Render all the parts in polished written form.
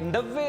90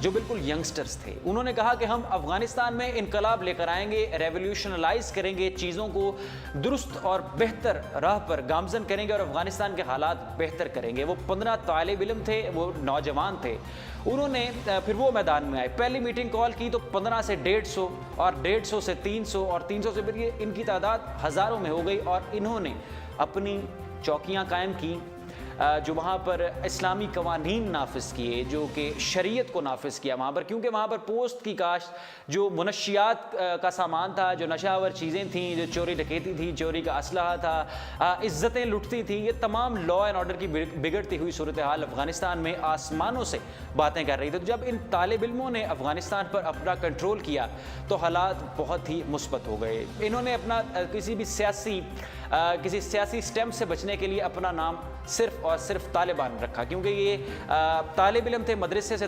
جو بالکل ینگسٹرز تھے. انہوں نے کہا کہ ہم افغانستان میں انقلاب لے کر آئیں گے, ریولیوشنلائز کریں گے, چیزوں کو درست اور بہتر راہ پر گامزن کریں گے اور افغانستان کے حالات بہتر کریں گے. وہ 15 طالب علم تھے, وہ نوجوان تھے. انہوں نے پھر وہ میدان میں آئے, پہلی میٹنگ کال کی تو 15 سے 150 اور 150 سے 300 اور 300 سے پھر یہ ان کی تعداد ہزاروں میں ہو گئی. اور انہوں نے اپنی چوکیاں قائم کی جو وہاں پر اسلامی قوانین نافذ کیے, جو کہ شریعت کو نافذ کیا وہاں پر, کیونکہ وہاں پر پوسٹ کی کاشت, جو منشیات کا سامان تھا, جو نشہ آور چیزیں تھیں, جو چوری ڈکیتی تھی, چوری کا اسلحہ تھا, عزتیں لٹتی تھیں, یہ تمام لا اینڈ آرڈر کی بگڑتی ہوئی صورتحال افغانستان میں آسمانوں سے باتیں کر رہی تھی. تو جب ان طالب علموں نے افغانستان پر اپنا کنٹرول کیا تو حالات بہت ہی مثبت ہو گئے. انہوں نے اپنا کسی سیاسی سٹیمپ سے بچنے کے لیے اپنا نام صرف اور صرف طالبان رکھا, کیونکہ یہ طالب علم تھے, مدرسے سے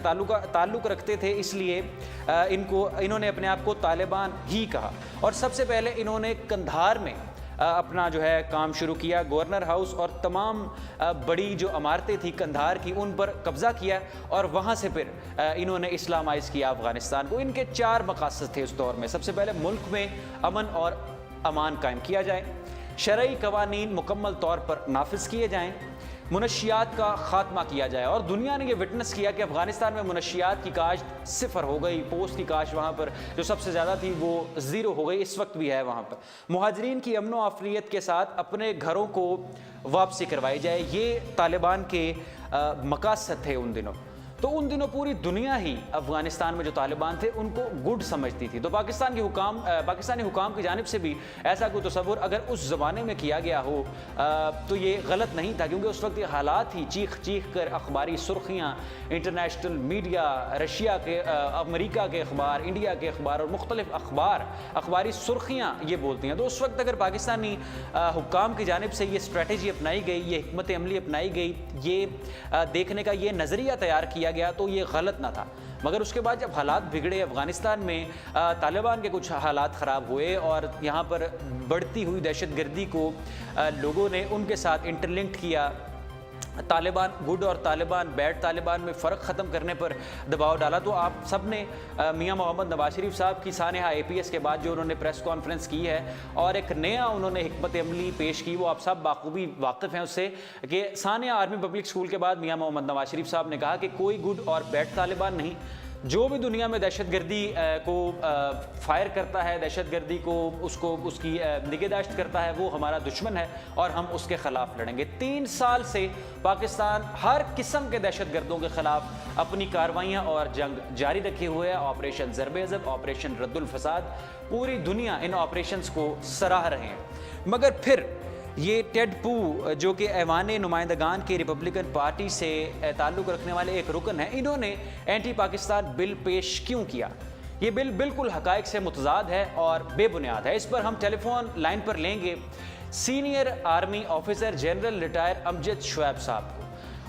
تعلق رکھتے تھے, اس لیے انہوں نے اپنے آپ کو طالبان ہی کہا. اور سب سے پہلے انہوں نے قندھار میں اپنا جو ہے کام شروع کیا, گورنر ہاؤس اور تمام بڑی جو عمارتیں تھیں قندھار کی ان پر قبضہ کیا, اور وہاں سے پھر انہوں نے اسلامائز کیا افغانستان کو. ان کے 4 مقاصد تھے اس دور میں. سب سے پہلے ملک میں امن اور امان قائم کیا جائے, شرعی قوانین مکمل طور پر نافذ کیے جائیں, منشیات کا خاتمہ کیا جائے. اور دنیا نے یہ وٹنس کیا کہ افغانستان میں منشیات کی کاشت صفر ہو گئی, پوسٹ کی کاشت وہاں پر جو سب سے زیادہ تھی وہ 0 ہو گئی, اس وقت بھی ہے وہاں پر. مہاجرین کی امن و عافیت کے ساتھ اپنے گھروں کو واپسی کروائی جائے, یہ طالبان کے مقاصد تھے ان دنوں. تو ان دنوں پوری دنیا ہی افغانستان میں جو طالبان تھے ان کو گڈ سمجھتی تھی. تو پاکستانی حکام کی جانب سے بھی ایسا کوئی تصور اگر اس زمانے میں کیا گیا ہو تو یہ غلط نہیں تھا, کیونکہ اس وقت یہ حالات ہی چیخ کر اخباری سرخیاں, انٹرنیشنل میڈیا, رشیا کے, امریکہ کے اخبار, انڈیا کے اخبار اور مختلف اخباری سرخیاں یہ بولتی ہیں. تو اس وقت اگر پاکستانی حکام کی جانب سے یہ اسٹریٹجی اپنائی گئی, یہ حکمت عملی اپنائی گئی, یہ دیکھنے کا یہ نظریہ تیار کیا گیا تو یہ غلط نہ تھا. مگر اس کے بعد جب حالات بگڑے, افغانستان میں طالبان کے کچھ حالات خراب ہوئے اور یہاں پر بڑھتی ہوئی دہشت گردی کو لوگوں نے ان کے ساتھ انٹرلنکڈ کیا, طالبان گڈ اور طالبان بیڈ, طالبان میں فرق ختم کرنے پر دباؤ ڈالا. تو آپ سب نے میاں محمد نواز شریف صاحب کی سانحہ APS کے بعد جو انہوں نے پریس کانفرنس کی ہے اور ایک نیا انہوں نے حکمت عملی پیش کی, وہ آپ سب باخوبی واقف ہیں اس سے, کہ سانحہ آرمی پبلک اسکول کے بعد میاں محمد نواز شریف صاحب نے کہا کہ کوئی گڈ اور بیڈ طالبان نہیں, جو بھی دنیا میں دہشت گردی کو فائر کرتا ہے, دہشت گردی کو اس کی نگہداشت کرتا ہے, وہ ہمارا دشمن ہے اور ہم اس کے خلاف لڑیں گے. 3 سال سے پاکستان ہر قسم کے دہشت گردوں کے خلاف اپنی کارروائیاں اور جنگ جاری رکھے ہوئے ہے. آپریشن ضرب عضب, آپریشن رد الفساد, پوری دنیا ان آپریشنز کو سراہ رہے ہیں. مگر پھر یہ ٹیڈ پو جو کہ ایوان نمائندگان کے ریپبلکن پارٹی سے تعلق رکھنے والے ایک رکن ہیں, انہوں نے اینٹی پاکستان بل پیش کیوں کیا؟ یہ بل بالکل حقائق سے متضاد ہے اور بے بنیاد ہے. اس پر ہم ٹیلی فون لائن پر لیں گے senior army officer general retire Amjad Shoaib صاحب کو.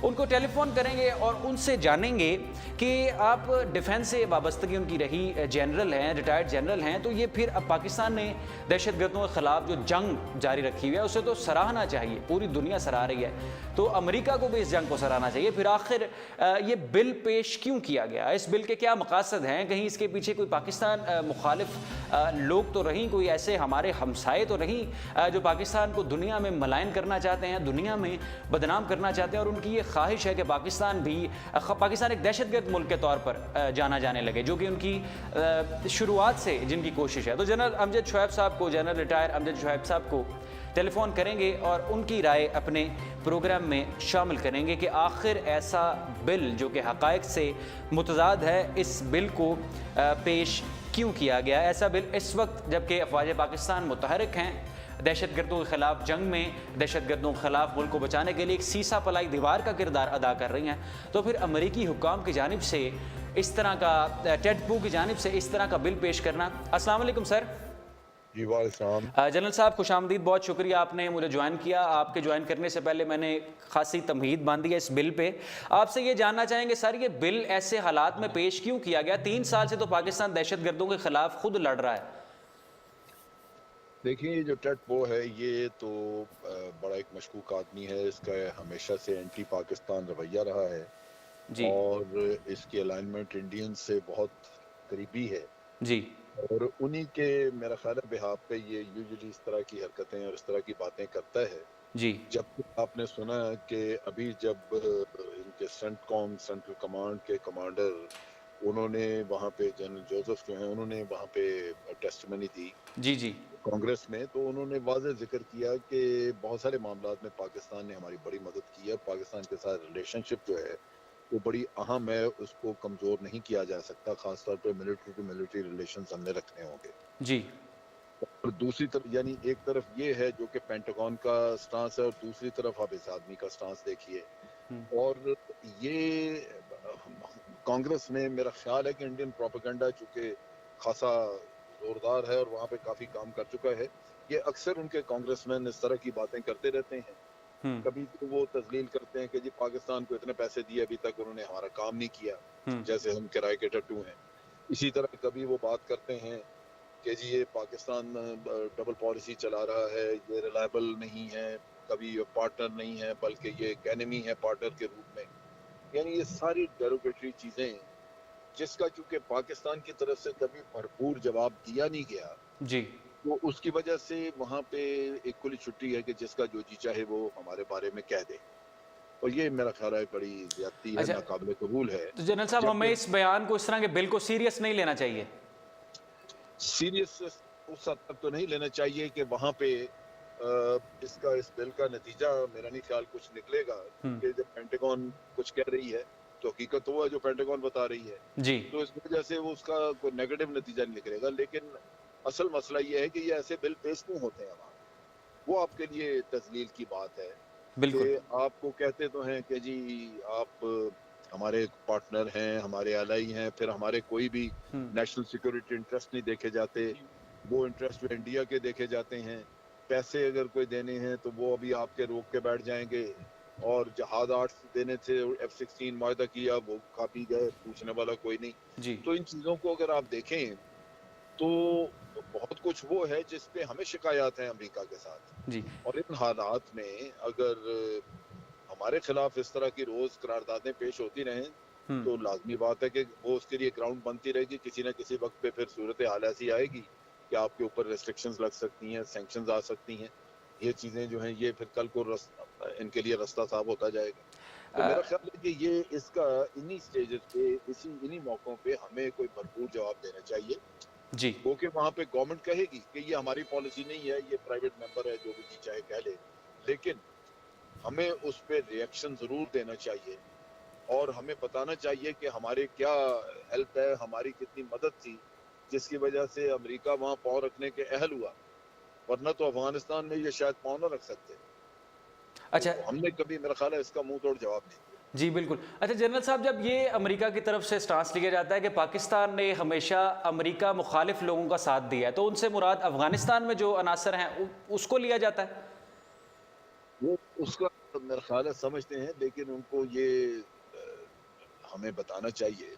ان کو ٹیلی فون کریں گے اور ان سے جانیں گے کہ آپ ڈیفنس سے وابستگی ان کی رہی, جنرل ہیں, ریٹائرڈ جنرل ہیں, تو یہ پھر اب پاکستان نے دہشت گردوں کے خلاف جو جنگ جاری رکھی ہوئی ہے اسے تو سراہنا چاہیے, پوری دنیا سراہ رہی ہے, تو امریکہ کو بھی اس جنگ کو سراہنا چاہیے. پھر آخر یہ بل پیش کیوں کیا گیا, اس بل کے کیا مقاصد ہیں, کہیں اس کے پیچھے کوئی پاکستان مخالف لوگ تو نہیں, کوئی ایسے ہمارے ہمسائے تو نہیں جو پاکستان کو دنیا میں ملائن کرنا چاہتے ہیں, دنیا میں بدنام کرنا چاہتے ہیں, اور ان کی یہ خواہش ہے کہ پاکستان ایک دہشت گرد ملک کے طور پر جانا جانے لگے, جو کہ ان کی شروعات سے جن کی کوشش ہے. تو جنرل امجد شعیب صاحب کو, جنرل ریٹائر امجد شعیب صاحب کو ٹیلی فون کریں گے اور ان کی رائے اپنے پروگرام میں شامل کریں گے کہ آخر ایسا بل جو کہ حقائق سے متضاد ہے, اس بل کو پیش کیوں کیا گیا. ایسا بل اس وقت جب کہ افواج پاکستان متحرک ہیں, دہشت گردوں کے خلاف جنگ میں, دہشت گردوں کے خلاف ملک کو بچانے کے لیے ایک سیسا پلائی دیوار کا کردار ادا کر رہی ہیں, تو پھر امریکی حکام کی جانب سے اس طرح کا, ٹیڈ پو کی جانب سے اس طرح کا بل پیش کرنا. السلام علیکم سر. جی وعلیکم. جنرل صاحب خوش آمدید, بہت شکریہ آپ نے مجھے جوائن کیا. آپ کے جوائن کرنے سے پہلے میں نے خاصی تمہید باندھی ہے اس بل پہ. آپ سے یہ جاننا چاہیں گے سر, یہ بل ایسے حالات میں پیش کیوں کیا گیا؟ 3 سال سے تو پاکستان دہشت گردوں کے خلاف خود لڑ رہا ہے. دیکھیں, یہ جو ٹیڈ پو ہے یہ تو بڑا ایک مشکوک آدمی ہے, اس کا ہمیشہ سے اینٹی پاکستان رویہ رہا ہے. جی اور اس کی الائنمنٹ انڈین سے بہت قریبی ہے، جی اور انہی کے میرا خیال ہے بہاف پہ یہ یوزلی اس طرح کی حرکتیں اور اس طرح کی باتیں کرتا ہے۔ جی جب آپ نے سنا کہ ابھی جب ان کے سینٹرل کمانڈ کے کمانڈر انہوں نے وہاں پہ جنرل جوزف جو ہیں انہوں نے وہاں پہ ٹیسٹمنی دی جی جی کانگریس میں، تو انہوں نے واضح ذکر کیا کہ بہت سارے معاملات میں پاکستان نے ہماری بڑی مدد کی ہے، پاکستان کے ساتھ ریلیشن شپ جو ہے وہ بڑی اہم ہے، اس کو کمزور نہیں کیا جا سکتا، خاص طور پہ ملٹری ٹو ملٹری ریلیشنز ہم نے رکھنے ہوں گے۔ جی اور دوسری طرف یعنی ایک طرف یہ ہے جو کہ پینٹاگون کا سٹانس ہے، اور دوسری طرف آپ اس آدمی کا سٹانس دیکھیے۔ اور یہ کانگریس میں میرا خیال ہے کہ انڈین پروپیگنڈا چونکہ خاصا زوردار ہے اور وہاں پہ کافی کام کر چکا ہے، یہ اکثر ان کے کانگریس مین اس طرح کی باتیں کرتے رہتے ہیں۔ کبھی تو وہ تذلیل کرتے ہیں کہ جی پاکستان کو اتنے پیسے دیے ابھی تک انہوں نے ہمارا کام نہیں کیا، جیسے ہم کرائے کے ٹٹو ہیں۔ اسی طرح کبھی وہ بات کرتے ہیں کہ جی یہ پاکستان ڈبل پالیسی چلا رہا ہے، یہ ریلائبل نہیں ہے، کبھی یہ پارٹنر نہیں ہے بلکہ یہ ایک اینیمی ہے پارٹنر کے روپ میں۔ یعنی یہ ساری ڈیروگیٹری چیزیں جس کا چونکہ پاکستان کی طرف سے کبھی بھرپور جواب دیا نہیں گیا، جی تو اس کی وجہ سے وہاں پہ ایک کھلی چھٹی ہے کہ جس کا جو جی چاہے وہ ہمارے بارے میں کہہ دے، اور یہ میرا خیال ہے بڑی زیادتی ہے، اچھا، ناقابل قبول ہے۔ تو جنرل صاحب جب ہمیں اس بیان کو اس طرح کے بل کو سیریس نہیں لینا چاہیے؟ سیریس اس حد تک تو نہیں لینا چاہیے کہ وہاں پہ اس بل کا نتیجہ میرا نہیں خیال کچھ نکلے گا، کیونکہ جب پینٹاگون کچھ کہہ رہی ہے تو حقیقت وہ ہے جو پینٹاگون بتا رہی ہے، جی تو اس وجہ سے وہ اس کا کوئی نیگیٹو نتیجہ نہیں نکلے گا۔ لیکن اصل مسئلہ یہ ہے کہ یہ ایسے بل پیش کیوں ہوتے ہیں وہاں، وہ آپ کے لیے تذلیل کی بات ہے کہ بالکل آپ کو کہتے تو ہیں کہ جی آپ ہمارے پارٹنر ہیں، ہمارے الائی ہیں، پھر ہمارے کوئی بھی نیشنل سیکورٹی انٹرسٹ نہیں دیکھے جاتے، وہ انٹرسٹ جو انڈیا کے دیکھے جاتے ہیں۔ پیسے اگر کوئی دینے ہیں تو وہ ابھی آپ کے روک کے بیٹھ جائیں گے، اور جہاز 8 دینے تھے F-16 معاہدہ کیا وہ کھا پی گئے، پوچھنے والا کوئی نہیں۔ جی تو ان چیزوں کو اگر آپ دیکھیں تو بہت کچھ وہ ہے جس پہ ہمیں شکایات ہیں امریکہ کے ساتھ، جی اور ان حالات میں اگر ہمارے خلاف اس طرح کی روز قراردادیں پیش ہوتی رہیں تو لازمی بات ہے کہ وہ اس کے لیے گراؤنڈ بنتی رہے گی، کسی نہ کسی وقت پہ پھر صورتحال ایسی آئے گی کہ آپ کے اوپر ریسٹرکشنز لگ سکتی ہیں، سینکشنز آ سکتی ہیں۔ یہ چیزیں جو ہیں یہ پھر کل کو ان کے لیے رستہ صاف ہوتا جائے گا۔ تو میرا خیال ہے کہ یہ اس کا انہی سٹیجز پہ انہی موقعوں پہ ہمیں کوئی بھرپور جواب دینا چاہیے، جی کیونکہ وہاں پہ گورنمنٹ کہے گی کہ یہ ہماری پالیسی نہیں ہے، یہ پرائیویٹ ممبر ہے جو بھی جی چاہے کہہ لے، لیکن ہمیں اس پہ ریئیکشن ضرور دینا چاہیے، اور ہمیں بتانا چاہیے کہ ہمارے کیا ہیلپ ہے، ہماری کتنی مدد تھی جس کی وجہ سے امریکہ وہاں پاؤں رکھنے کے اہل ہوا، ورنہ تو افغانستان میں یہ شاید پاؤں نہ رکھ سکتے۔ تو اچھا ہم نے کبھی میرا خیال ہے اس کا منہ توڑ جواب نہیں دیا۔ جی بالکل۔ اچھا جنرل صاحب، جب یہ امریکہ کی طرف سے سٹانس لیا جاتا ہے کہ پاکستان نے ہمیشہ امریکہ مخالف لوگوں کا ساتھ دیا ہے، تو ان سے مراد افغانستان میں جو عناصر ہیں اس کو لیا جاتا ہے؟ وہ اس کا میرا خیال ہے سمجھتے ہیں، لیکن ان کو یہ ہمیں بتانا چاہیے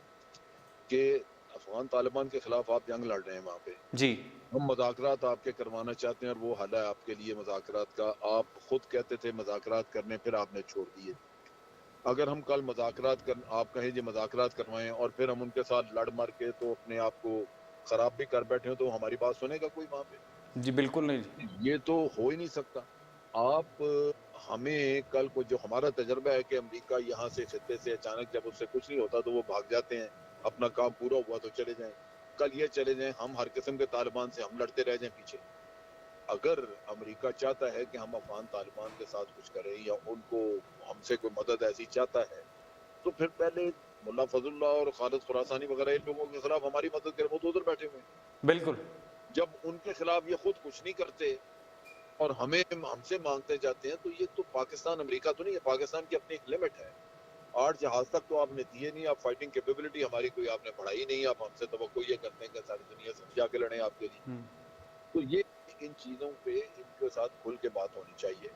کہ افغان طالبان کے خلاف آپ جنگ لڑ رہے ہیں وہاں پہ، جی ہم مذاکرات آپ کے کروانا چاہتے ہیں، اور وہ حل ہے آپ کے لیے مذاکرات کا، آپ خود کہتے تھے مذاکرات کرنے، پھر آپ نے چھوڑ دیے۔ اگر ہم کل مذاکرات آپ کہیں جی مذاکرات کروائیں اور پھر ہم ان کے ساتھ لڑ مر کے تو اپنے آپ کو خراب بھی کر بیٹھے ہوں، تو ہماری بات سنے گا کوئی وہاں پہ؟ جی بالکل نہیں۔ یہ تو ہو ہی نہیں سکتا۔ آپ ہمیں کل کو جو ہمارا تجربہ ہے کہ امریکہ یہاں سے خطے سے اچانک جب اس سے کچھ نہیں ہوتا تو وہ بھاگ جاتے ہیں، اپنا کام پورا ہوا تو چلے جائیں، کل یہ چلے جائیں ہم ہر قسم کے طالبان سے ہم لڑتے رہ جائیں پیچھے۔ اگر امریکہ چاہتا ہے کہ ہم افغان طالبان کے ساتھ کچھ کریں یا ان کو ہم سے کوئی مدد ایسی چاہتا ہے، تو پھر پہلے ملا فضل اللہ اور خالد خراسانی وغیرہ ان لوگوں کے خلاف ہماری مدد کریں، وہ تو ادھر بیٹھے ہوئے ہیں۔ بالکل جب ان کے خلاف یہ خود کچھ نہیں کرتے اور ہم سے مانگتے جاتے ہیں، تو یہ تو پاکستان امریکہ تو نہیں ہے، پاکستان کی اپنی ایک لمٹ ہے۔ 8 جہاز تک تو آپ نے دیے نہیں، آپ فائٹنگ کیپیبلٹی ہماری کوئی آپ نے بڑھائی نہیں، آپ ہم سے توقع یہ کرتے ہیں کہ ساری دنیا سے جا کے لڑیں آپ کے لیے۔ تو یہ ان چیزوں پہ ان کے ساتھ کھل کے بات ہونی چاہیے،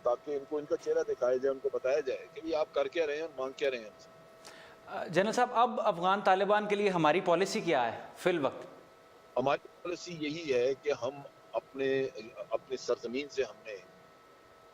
تاکہ ان کو ان کا چہرہ دکھایا جائے، ان کو بتایا جائے کہ آپ کر کیا رہے ہیں اور مانگ کیا رہے ہیں ہم سے۔ جنرل صاحب، اب افغان طالبان کے لیے ہماری پالیسی کیا ہے فی الوقت؟ ہماری پالیسی یہی ہے کہ ہم اپنے سرزمین سے ہم نے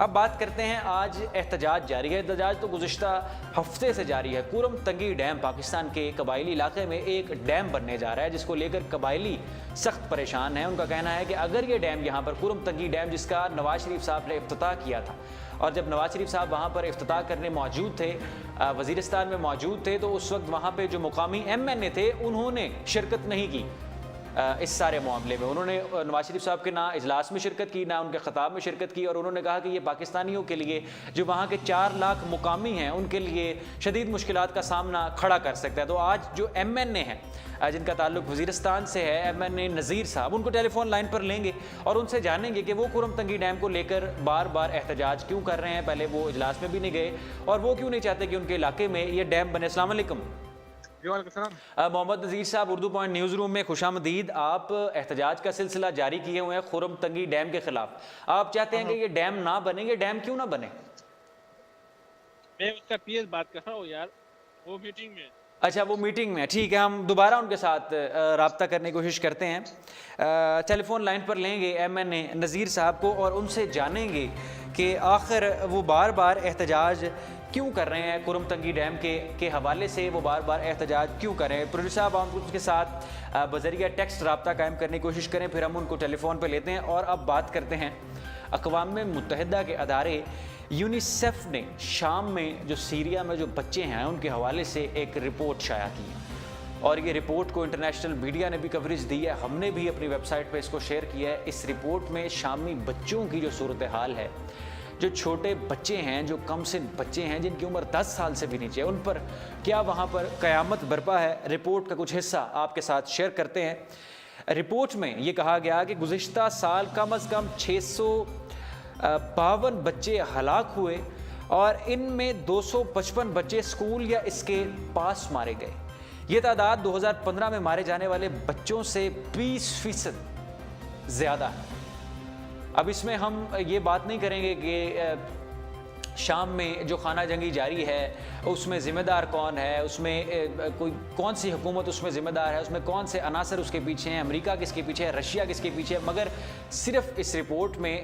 اب بات کرتے ہیں آج احتجاج جاری ہے. احتجاج تو گزشتہ ہفتے سے جاری ہے. کورم تنگی ڈیم پاکستان کے قبائلی علاقے میں ایک ڈیم بننے جا رہا ہے جس کو لے کر قبائلی سخت پریشان ہیں. ان کا کہنا ہے کہ اگر یہ ڈیم یہاں پر کورم تنگی ڈیم جس کا نواز شریف صاحب نے افتتاح کیا تھا اور جب نواز شریف صاحب وہاں پر افتتاح کرنے موجود تھے, وزیرستان میں موجود تھے, تو اس وقت وہاں پہ جو مقامی MNA تھے انہوں نے شرکت نہیں کی اس سارے معاملے میں. انہوں نے نواز شریف صاحب کے نہ اجلاس میں شرکت کی, نہ ان کے خطاب میں شرکت کی, اور انہوں نے کہا کہ یہ پاکستانیوں کے لیے جو وہاں کے 4 لاکھ مقامی ہیں ان کے لیے شدید مشکلات کا سامنا کھڑا کر سکتا ہے. تو آج جو MNA ہیں جن کا تعلق وزیرستان سے ہے, MNA نذیر صاحب, ان کو ٹیلی فون لائن پر لیں گے اور ان سے جانیں گے کہ وہ کورم تنگی ڈیم کو لے کر بار بار احتجاج کیوں کر رہے ہیں. پہلے وہ اجلاس میں بھی نہیں گئے اور وہ کیوں نہیں چاہتے کہ ان کے علاقے میں یہ ڈیم بنے. السلام علیکم. محمد نذیر صاحب, اردو پوائنٹ نیوز روم میں خوش آمدید. آپ احتجاج کا سلسلہ جاری کیے ہوئے ہیں کورم تنگی ڈیم کے خلاف. آپ چاہتے ہیں کہ یہ ڈیم نہ بنے, یہ ڈیم کیوں نہ بنے؟ میں اس کا PS بات کر رہا ہوں یار, وہ میٹنگ میں. اچھا, وہ میٹنگ میں. ٹھیک ہے, ہم دوبارہ ان کے ساتھ رابطہ کرنے کی کوشش کرتے ہیں. ٹیلی فون لائن پر لیں گے MNA نذیر صاحب کو اور ان سے جانیں گے کہ آخر وہ بار بار احتجاج کیوں کر رہے ہیں. کورم تنگی ڈیم کے حوالے سے وہ بار بار احتجاج کیوں کر رہے ہیں. پروڈیوسر صاحب, ہم اس کے ساتھ بذریعہ ٹیکسٹ رابطہ قائم کرنے کی کوشش کریں, پھر ہم ان کو ٹیلی فون پہ لیتے ہیں. اور اب بات کرتے ہیں اقوام متحدہ کے ادارے یونیسیف نے شام میں جو سیریا میں جو بچے ہیں ان کے حوالے سے ایک رپورٹ شائع کی ہے, اور یہ رپورٹ کو انٹرنیشنل میڈیا نے بھی کوریج دی ہے, ہم نے بھی اپنی ویب سائٹ پہ اس کو شیئر کیا ہے. اس رپورٹ میں شامی بچوں کی جو صورتحال ہے, جو چھوٹے بچے ہیں, جو کم سن بچے ہیں جن کی عمر 10 سال سے بھی نیچے, ان پر کیا وہاں پر قیامت برپا ہے. رپورٹ کا کچھ حصہ آپ کے ساتھ شیئر کرتے ہیں. رپورٹ میں یہ کہا گیا کہ گزشتہ سال کم از کم 652 بچے ہلاک ہوئے اور ان میں 255 بچے اسکول یا اس کے پاس مارے گئے. یہ تعداد 2015 میں مارے جانے والے بچوں سے 20% زیادہ ہے. اب اس میں ہم یہ بات نہیں کریں گے کہ شام میں جو خانہ جنگی جاری ہے اس میں ذمہ دار کون ہے, اس میں کوئی کون سی حکومت اس میں ذمہ دار ہے, اس میں کون سے عناصر اس کے پیچھے ہیں, امریکہ کس کے پیچھے ہے, رشیا کس کے پیچھے ہے. مگر صرف اس رپورٹ میں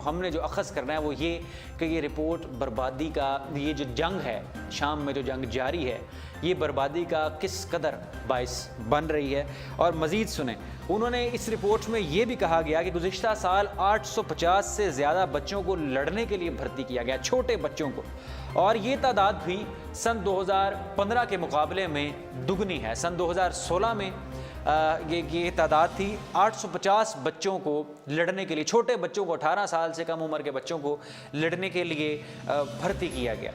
ہم نے جو اخذ کرنا ہے وہ یہ کہ یہ رپورٹ بربادی کا, یہ جو جنگ ہے شام میں جو جنگ جاری ہے, یہ بربادی کا کس قدر باعث بن رہی ہے. اور مزید سنیں, انہوں نے اس رپورٹ میں یہ بھی کہا گیا کہ گزشتہ سال 850 سے زیادہ بچوں کو لڑنے کے لیے بھرتی کیا گیا, چھوٹے بچوں کو, اور یہ تعداد بھی سن 2015 کے مقابلے میں دگنی ہے. سن 2016 میں یہ تعداد تھی 850 بچوں کو لڑنے کے لیے, چھوٹے بچوں کو, 18 سال سے کم عمر کے بچوں کو لڑنے کے لیے بھرتی کیا گیا.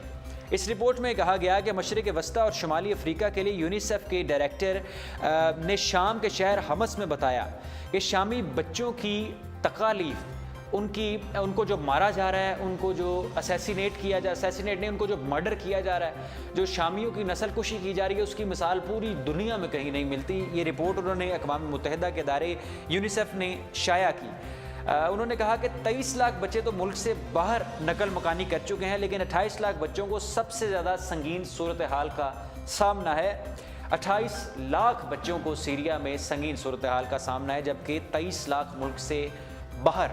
اس رپورٹ میں کہا گیا کہ مشرق وسطی اور شمالی افریقہ کے لیے یونیسیف کے ڈائریکٹر نے شام کے شہر حمص میں بتایا کہ شامی بچوں کی تکالیف, ان کو جو مارا جا رہا ہے, ان کو جو اسیسینیٹ نہیں, ان کو جو مرڈر کیا جا رہا ہے, جو شامیوں کی نسل کشی کی جا رہی ہے, اس کی مثال پوری دنیا میں کہیں نہیں ملتی. یہ رپورٹ انہوں نے اقوام متحدہ کے ادارے یونیسیف نے شائع کی. انہوں نے کہا کہ 23 لاکھ بچے تو ملک سے باہر نقل مکانی کر چکے ہیں, لیکن 28 لاکھ بچوں کو سب سے زیادہ سنگین صورتحال کا سامنا ہے. 28 لاکھ بچوں کو سیریا میں سنگین صورتحال کا سامنا ہے, جبکہ 23 لاکھ ملک سے باہر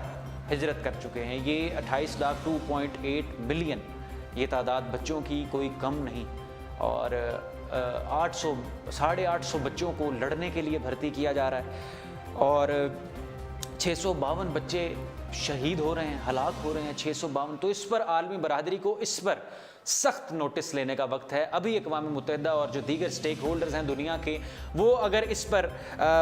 ہجرت کر چکے ہیں. یہ 28 لاکھ 2.8 ملین یہ تعداد بچوں کی کوئی کم نہیں, اور 850 بچوں کو لڑنے کے لیے بھرتی کیا جا رہا ہے, اور 652 بچے شہید ہو رہے ہیں, ہلاک ہو رہے ہیں. 652. تو اس پر عالمی برادری کو اس پر سخت نوٹس لینے کا وقت ہے. ابھی اقوام متحدہ اور جو دیگر سٹیک ہولڈرز ہیں دنیا کے, وہ اگر اس پر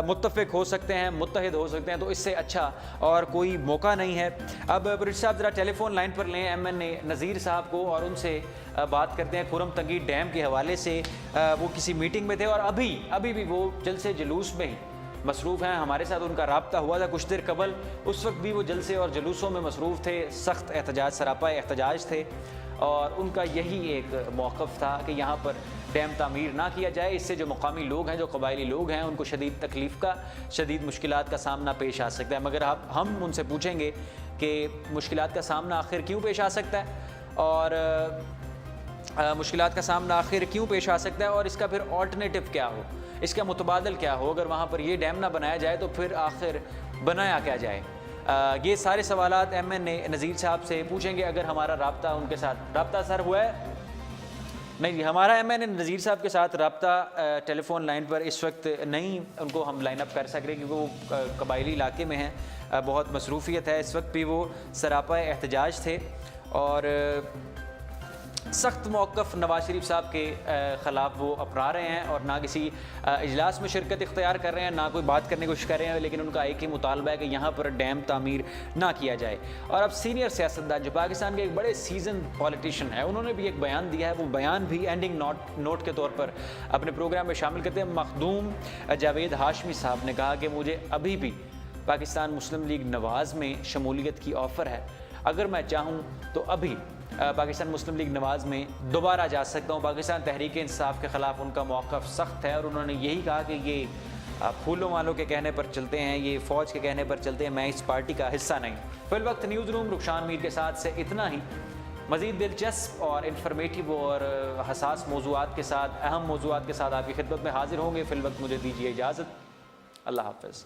متفق ہو سکتے ہیں, متحد ہو سکتے ہیں, تو اس سے اچھا اور کوئی موقع نہیں ہے. اب پروڈیوسر صاحب ذرا ٹیلی فون لائن پر لیں MNA نذیر صاحب کو اور ان سے بات کرتے ہیں. کورم تنگی ڈیم کے حوالے سے وہ کسی میٹنگ میں تھے اور ابھی بھی وہ جلسے جلوس میں ہی مصروف ہیں. ہمارے ساتھ ان کا رابطہ ہوا تھا کچھ دیر قبل, اس وقت بھی وہ جلسے اور جلوسوں میں مصروف تھے. سخت احتجاج, سراپا احتجاج تھے, اور ان کا یہی ایک موقف تھا کہ یہاں پر ڈیم تعمیر نہ کیا جائے. اس سے جو مقامی لوگ ہیں, جو قبائلی لوگ ہیں, ان کو شدید تکلیف کا, شدید مشکلات کا سامنا پیش آ سکتا ہے. مگر ہم ان سے پوچھیں گے کہ مشکلات کا سامنا آخر کیوں پیش آ سکتا ہے, اور مشکلات کا سامنا آخر کیوں پیش آ سکتا ہے, اور اس کا پھر آلٹرنیٹو کیا ہو, اس کا متبادل کیا ہو. اگر وہاں پر یہ ڈیم نہ بنایا جائے تو پھر آخر بنایا کیا جائے. یہ سارے سوالات ایم این اے نذیر صاحب سے پوچھیں گے اگر ہمارا رابطہ ان کے ساتھ رابطہ سر ہوا ہے نہیں ہمارا ایم این اے نذیر صاحب کے ساتھ رابطہ ٹیلی فون لائن پر اس وقت نہیں ان کو ہم لائن اپ کر سک رہے کیونکہ وہ قبائلی علاقے میں ہیں بہت مصروفیت ہے اس وقت بھی وہ سراپا احتجاج تھے اور سخت موقف نواز شریف صاحب کے خلاف وہ اپنا رہے ہیں اور نہ کسی اجلاس میں شرکت اختیار کر رہے ہیں نہ کوئی بات کرنے کی کوشش کر رہے ہیں لیکن ان کا ایک ہی مطالبہ ہے کہ یہاں پر ڈیم تعمیر نہ کیا جائے. اور اب سینئر سیاستدان جو پاکستان کے ایک بڑے سیزن پولیٹیشین ہے انہوں نے بھی ایک بیان دیا ہے. وہ بیان بھی اینڈنگ نوٹ کے طور پر اپنے پروگرام میں شامل کرتے ہیں. مخدوم جاوید ہاشمی صاحب نے کہا کہ مجھے ابھی بھی پاکستان مسلم لیگ نواز میں شمولیت کی آفر ہے. اگر میں چاہوں تو ابھی پاکستان مسلم لیگ نواز میں دوبارہ جا سکتا ہوں. پاکستان تحریک انصاف کے خلاف ان کا موقف سخت ہے اور انہوں نے یہی کہا کہ یہ پھولوں والوں کے کہنے پر چلتے ہیں, یہ فوج کے کہنے پر چلتے ہیں, میں اس پارٹی کا حصہ نہیں. فی الوقت نیوز روم رخشان میر کے ساتھ سے اتنا ہی. مزید دلچسپ اور انفارمیٹیو اور حساس موضوعات کے ساتھ اہم موضوعات کے ساتھ آپ کی خدمت میں حاضر ہوں گے. فی الوقت مجھے دیجیے اجازت. اللہ حافظ.